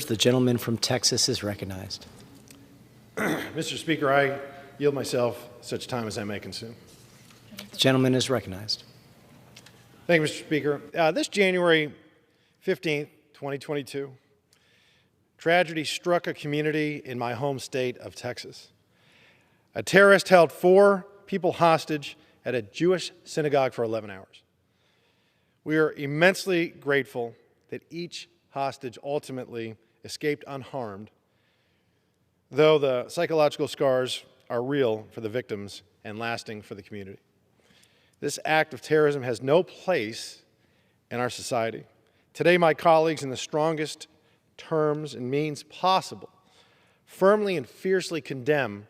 The gentleman from Texas is recognized. Mr. Speaker, I yield myself such time as I may consume. The gentleman is recognized. Thank you, Mr. Speaker. This January 15th, 2022, tragedy struck a community in my home state of Texas. A terrorist held 4 people hostage at a Jewish synagogue for 11 hours. We are immensely grateful that each hostage ultimately escaped unharmed, though the psychological scars are real for the victims and lasting for the community. This act of terrorism has no place in our society. Today, my colleagues, in the strongest terms and means possible, firmly and fiercely condemn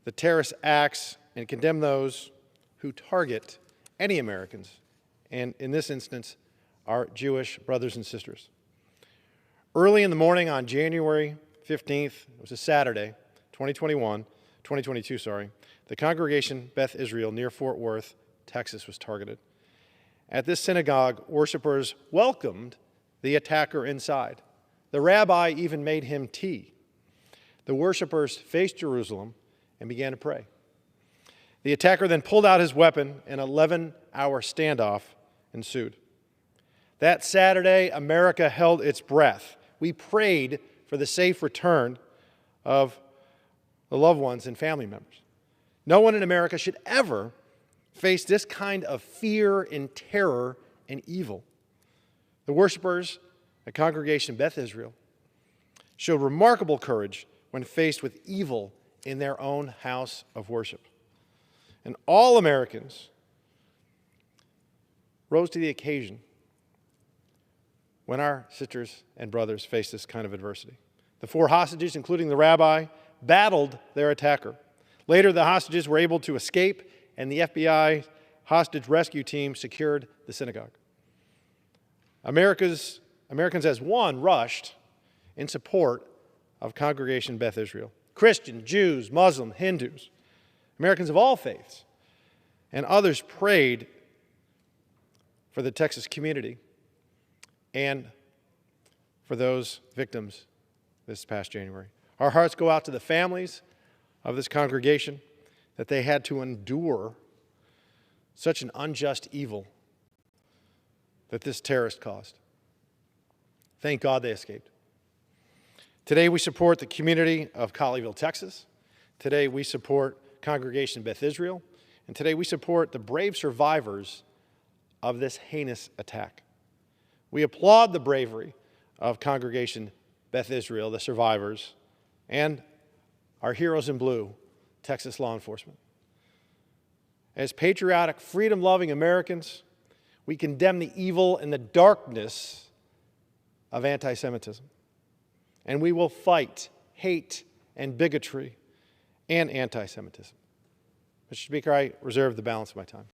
the terrorist acts and condemn those who target any Americans, and in this instance, our Jewish brothers and sisters. Early in the morning on January 15th, it was a Saturday, 2022, the Congregation Beth Israel near Fort Worth, Texas was targeted. At this synagogue, worshipers welcomed the attacker inside. The rabbi even made him tea. The worshipers faced Jerusalem and began to pray. The attacker then pulled out his weapon, and an 11-hour standoff ensued. That Saturday, America held its breath. We prayed for the safe return of the loved ones and family members. No one in America should ever face this kind of fear and terror and evil. The worshipers at Congregation Beth Israel showed remarkable courage when faced with evil in their own house of worship. And all Americans rose to the occasion when our sisters and brothers face this kind of adversity. The 4 hostages, including the rabbi, battled their attacker. Later, the hostages were able to escape, and the FBI hostage rescue team secured the synagogue. Americans as one rushed in support of Congregation Beth Israel. Christians, Jews, Muslims, Hindus, Americans of all faiths, and others prayed for the Texas community and for those victims this past January. Our hearts go out to the families of this congregation that they had to endure such an unjust evil that this terrorist caused. Thank God they escaped. Today we support the community of Colleyville, Texas. Today we support Congregation Beth Israel. And today we support the brave survivors of this heinous attack. We applaud the bravery of Congregation Beth Israel, the survivors, and our heroes in blue, Texas law enforcement. As patriotic, freedom-loving Americans, we condemn the evil and the darkness of anti-Semitism. And we will fight hate and bigotry and anti-Semitism. Mr. Speaker, I reserve the balance of my time.